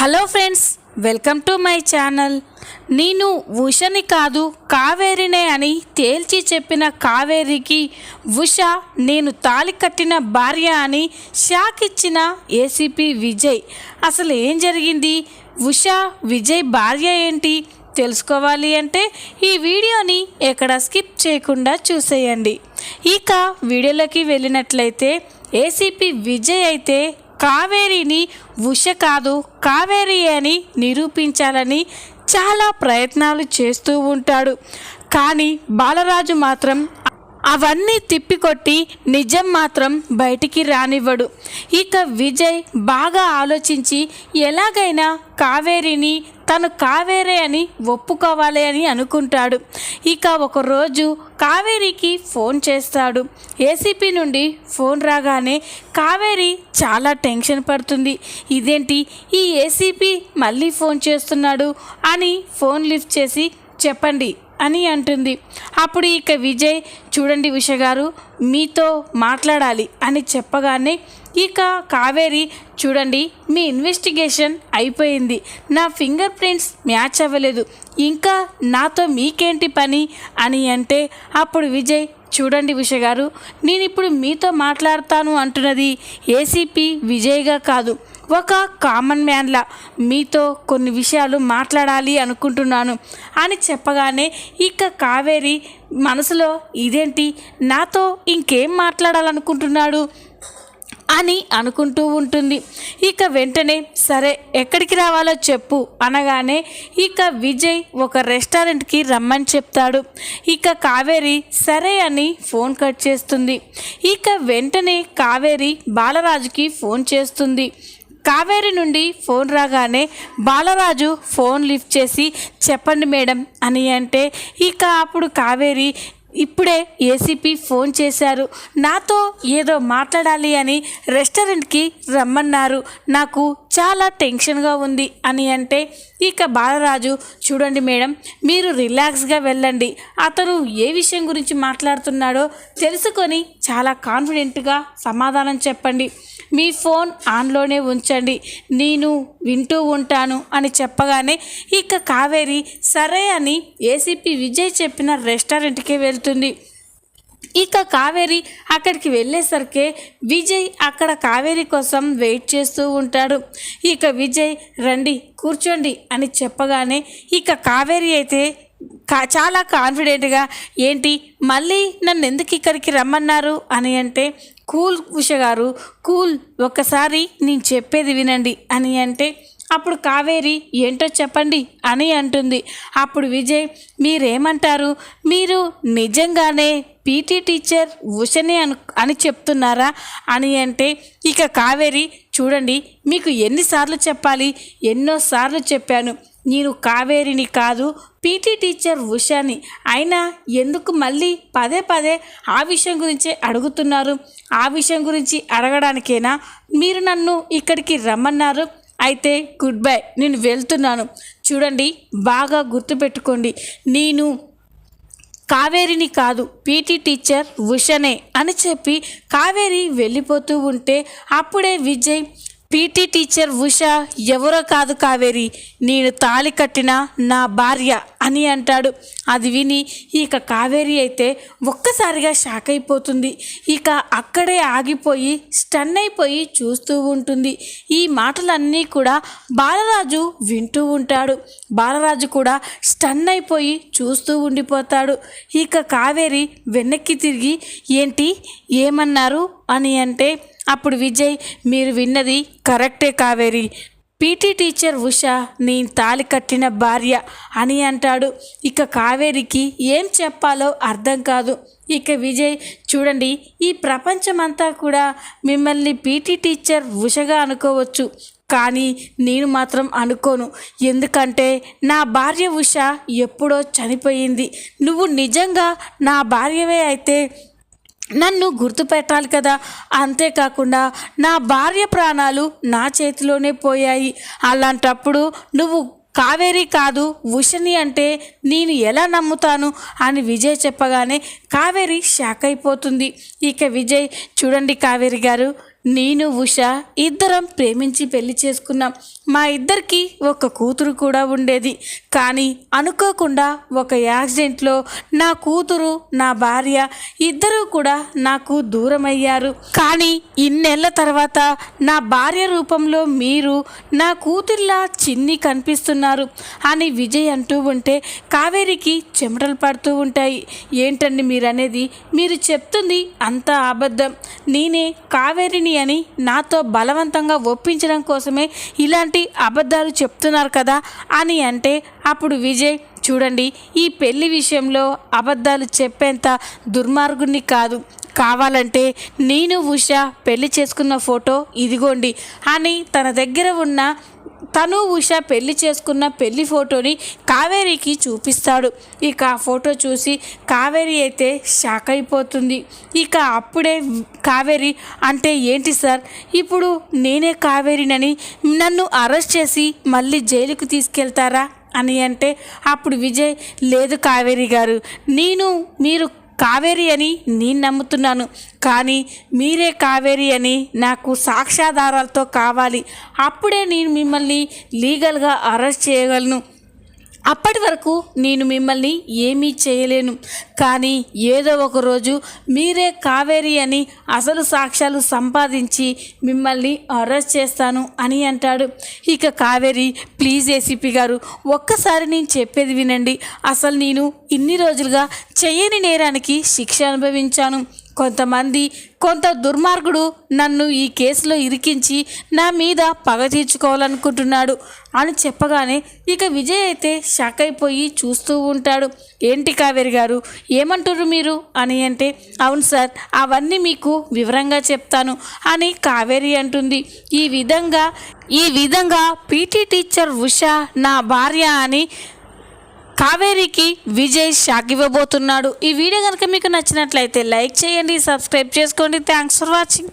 Hello friends, welcome to my channel. నేను ఉషని కాదు కావేరినే అని తేల్చి చెప్పిన కావేరికి ఉష నేను తాళి కట్టిన భార్య అని షాక్ ఇచ్చిన ఏసీపీ విజయ్. అసలు ఏం జరిగింది? ఉష విజయ్ భార్య ఏంటి తెలుసుకోవాలి అంటే ఈ వీడియోని ఎక్కడ స్కిప్ చేయకుండా చూసేయండి. ఇక వీడియోలోకి వెళ్ళినట్లయితే ఏసీపీ విజయ్ అయితే కావేరిని ఉష కాదు కావేరి అని నిరూపించాలని చాలా ప్రయత్నాలు చేస్తూ ఉంటాడు. కానీ బాలరాజు మాత్రం అవన్నీ తిప్పికొట్టి నిజం మాత్రం బయటికి రానివ్వడు. ఇక విజయ్ బాగా ఆలోచించి ఎలాగైనా కావేరిని తను కావేరే అని ఒప్పుకోవాలి అని అనుకుంటాడు. ఇక ఒకరోజు కావేరికి ఫోన్ చేస్తాడు. ఏసీపీ నుండి ఫోన్ రాగానే కావేరి చాలా టెన్షన్ పడుతుంది. ఇదేంటి ఈ ఏసీపీ మళ్ళీ ఫోన్ చేస్తున్నాడు అని ఫోన్ లిఫ్ట్ చేసి చెప్పండి అని అంటుంది. అప్పుడు ఇక విజయ్, చూడండి ఉష గారు, మీతో మాట్లాడాలి అని చెప్పగానే ఇక కావేరి, చూడండి మీ ఇన్వెస్టిగేషన్ అయిపోయింది, నా ఫింగర్ ప్రింట్స్ మ్యాచ్ అవ్వలేదు, ఇంకా నాతో మీకేంటి పని అని అంటే అప్పుడు విజయ్, చూడండి ఉష గారు, నేను ఇప్పుడు మీతో మాట్లాడతాను అంటున్నది ఏసీపీ విజయ్గా కాదు, ఒక కామన్ మ్యాన్లా మీతో కొన్ని విషయాలు మాట్లాడాలి అనుకుంటున్నాను అని చెప్పగానే ఇక కావేరి మనసులో ఇదేంటి నాతో ఇంకేం మాట్లాడాలనుకుంటున్నాడు అని అనుకుంటూ ఉంటుంది. ఇక వెంటనే సరే ఎక్కడికి రావాలో చెప్పు అనగానే ఇక విజయ్ ఒక రెస్టారెంట్కి రమ్మని చెప్తాడు. ఇక కావేరి సరే అని ఫోన్ కట్ చేస్తుంది. ఇక వెంటనే కావేరి బాలరాజుకి ఫోన్ చేస్తుంది. కావేరి నుండి ఫోన్ రాగానే బాలరాజు ఫోన్ లిఫ్ట్ చేసి చెప్పండి మేడం అని అంటే ఇక అప్పుడు కావేరి, ఇప్పుడే ఏసీపీ ఫోన్ చేశారు, నాతో ఏదో మాట్లాడాలి అని రెస్టారెంట్కి రమ్మన్నారు, నాకు చాలా టెన్షన్గా ఉంది అని అంటే ఇక బాలరాజు, చూడండి మేడం, మీరు రిలాక్స్గా వెళ్ళండి, అతను ఏ విషయం గురించి మాట్లాడుతున్నాడో తెలుసుకొని చాలా కాన్ఫిడెంట్గా సమాధానం చెప్పండి, మీ ఫోన్ ఆన్లోనే ఉంచండి, నేను వింటూ ఉంటాను అని చెప్పగానే ఇక కావేరి సరే అని ఏసీపీ విజయ్ చెప్పిన రెస్టారెంట్కి వెళ్తుంది. ఇక కావేరి అక్కడికి వెళ్ళేసరికి విజయ్ అక్కడ కావేరి కోసం వెయిట్ చేస్తూ ఉంటాడు. ఇక విజయ్ రండి కూర్చోండి అని చెప్పగానే ఇక కావేరి అయితే చాలా కాన్ఫిడెంట్గా, ఏంటి మళ్ళీ నన్ను ఎందుకు ఇక్కడికి రమ్మన్నారు అని అంటే, కూల్ ఉష గారు కూల్, ఒక్కసారి నేను చెప్పేది వినండి అని అంటే అప్పుడు కావేరి ఏంటో చెప్పండి అని అంటుంది. అప్పుడు విజయ్, మీరేమంటారు, మీరు నిజంగానే పీటీ టీచర్ ఉషనే అని చెప్తున్నారా అని అంటే ఇక కావేరి, చూడండి మీకు ఎన్నిసార్లు చెప్పాలి, ఎన్నోసార్లు చెప్పాను, నేను కావేరిని కాదు పీటీ టీచర్ ఉషని, అయినా ఎందుకు మళ్ళీ పదే పదే ఆ విషయం గురించే అడుగుతున్నారు, ఆ విషయం గురించి అడగడానికేనా మీరు నన్ను ఇక్కడికి రమ్మన్నారు, అయితే గుడ్ బై, నేను వెళ్తున్నాను, చూడండి బాగా గుర్తుపెట్టుకోండి, నేను కావేరిని కాదు పీటీ టీచర్ ఉషనే అని చెప్పి కావేరి వెళ్ళిపోతూ ఉంటే అప్పుడే విజయ్, పీటీ టీచర్ ఉష ఎవరో కాదు కావేరి, నేను తాళి కట్టిన నా భార్య అని అంటాడు. అది విని ఇక కావేరి అయితే ఒక్కసారిగా షాక్ అయిపోతుంది. ఇక అక్కడే ఆగిపోయి స్టన్ అయిపోయి చూస్తూ ఉంటుంది. ఈ మాటలన్నీ కూడా బాలరాజు వింటూ ఉంటాడు. బాలరాజు కూడా స్టన్ అయిపోయి చూస్తూ ఉండిపోతాడు. ఇక కావేరి వెనక్కి తిరిగి, ఏంటి ఏమన్నారు అని అంటే అప్పుడు విజయ్, మీరు విన్నది కరెక్టే కావేరి, పీటీ టీచర్ ఉష నేను తాళి కట్టిన భార్య అని అంటాడు. ఇక కావేరికి ఏం చెప్పాలో అర్థం కాదు. ఇక విజయ్, చూడండి ఈ ప్రపంచమంతా కూడా మిమ్మల్ని పీటీ టీచర్ ఉషగా అనుకోవచ్చు, కానీ నేను మాత్రం అనుకోను, ఎందుకంటే నా భార్య ఉష ఎప్పుడో చనిపోయింది, నువ్వు నిజంగా నా భార్యవే అయితే నన్ను గుర్తుపెట్టాలి కదా, అంతేకాకుండా నా భార్య ప్రాణాలు నా చేతిలోనే పోయాయి, అలాంటప్పుడు నువ్వు కావేరి కాదు ఉషని అంటే నేను ఎలా నమ్ముతాను అని విజయ్ చెప్పగానే కావేరి షాక్ అయిపోతుంది. ఇక విజయ్, చూడండి కావేరి గారు, నేను ఉష ఇద్దరం ప్రేమించి పెళ్లి చేసుకున్నాం. మా ఇద్దరికి ఒక కూతురు కూడా ఉండేది. కానీ అనుకోకుండా ఒక యాక్సిడెంట్లో నా కూతురు నా భార్య ఇద్దరూ కూడా నాకు దూరమయ్యారు. కానీ ఇన్నేళ్ల తర్వాత నా భార్య రూపంలో మీరు నా కూతుర్లా చిన్ని కనిపిస్తున్నారు అని విజయ్ అంటూ ఉంటే కావేరికి చెమటలు పడుతూ ఉంటాయి. ఏంటండి మీరనేది? మీరు చెప్తుంది అంతా అబద్ధం. నేనే కావేరిని అని నాతో బలవంతంగా ఒప్పించడం కోసమే ఇలాంటి అబద్ధాలు చెప్తున్నారు కదా అని అంటే అప్పుడు విజయ్, చూడండి, ఈ పెళ్లి విషయంలో అబద్ధాలు చెప్పేంత దుర్మార్గుణ్ణి కాదు. కావాలంటే నేను ఉష పెళ్లి చేసుకున్న ఫోటో ఇదిగోండి అని తన దగ్గర ఉన్న తను ఉష పెళ్లి చేసుకున్న పెళ్లి ఫోటోని కావేరికి చూపిస్తాడు. ఇక ఆ ఫోటో చూసి కావేరి అయితే షాక్ అయిపోతుంది. ఇక అప్పుడే కావేరి, అంటే ఏంటి సార్, ఇప్పుడు నేనే కావేరినని నన్ను అరెస్ట్ చేసి మళ్ళీ జైలుకు తీసుకెళ్తారా అని అంటే అప్పుడు విజయ్, లేదు కావేరి గారు, మీరు కావేరి అని నేను నమ్ముతున్నాను, కానీ మీరే కావేరి అని నాకు సాక్ష్యాధారాలతో కావాలి. అప్పుడే నేను మిమ్మల్ని లీగల్గా అరెస్ట్ చేయగలను. అప్పటి వరకు నేను మిమ్మల్ని ఏమీ చేయలేను. కానీ ఏదో ఒక రోజు మీరే కావేరి అని అసలు సాక్ష్యాలు సంపాదించి మిమ్మల్ని అరెస్ట్ చేస్తాను అని అంటాడు. ఇక కావేరి, ప్లీజ్ ఏసీపీ గారు, ఒక్కసారి నేను చెప్పేది వినండి. అసలు నేను ఇన్ని రోజులుగా చేయని నేరానికి శిక్ష అనుభవించాను. కొంత దుర్మార్గుడు నన్ను ఈ కేసులో ఇరికించి నా మీద పగ తీర్చుకోవాలనుకుంటున్నాడు అని చెప్పగానే ఇక విజయ్ అయితే షాక్ అయిపోయి చూస్తూ ఉంటాడు. ఏంటి కావేరి గారు, ఏమంటారు మీరు అని అంటే, అవును సార్, అవన్నీ మీకు వివరంగా చెప్తాను అని కావేరి అంటుంది. ఈ విధంగా పీటీ టీచర్ ఉష నా భార్య అని కావేరికి విజయ్ షాక్ ఇవ్వబోతున్నాడు. ఈ వీడియో కనుక మీకు నచ్చినట్లయితే లైక్ చేయండి, సబ్స్క్రైబ్ చేసుకోండి. Thanks for watching.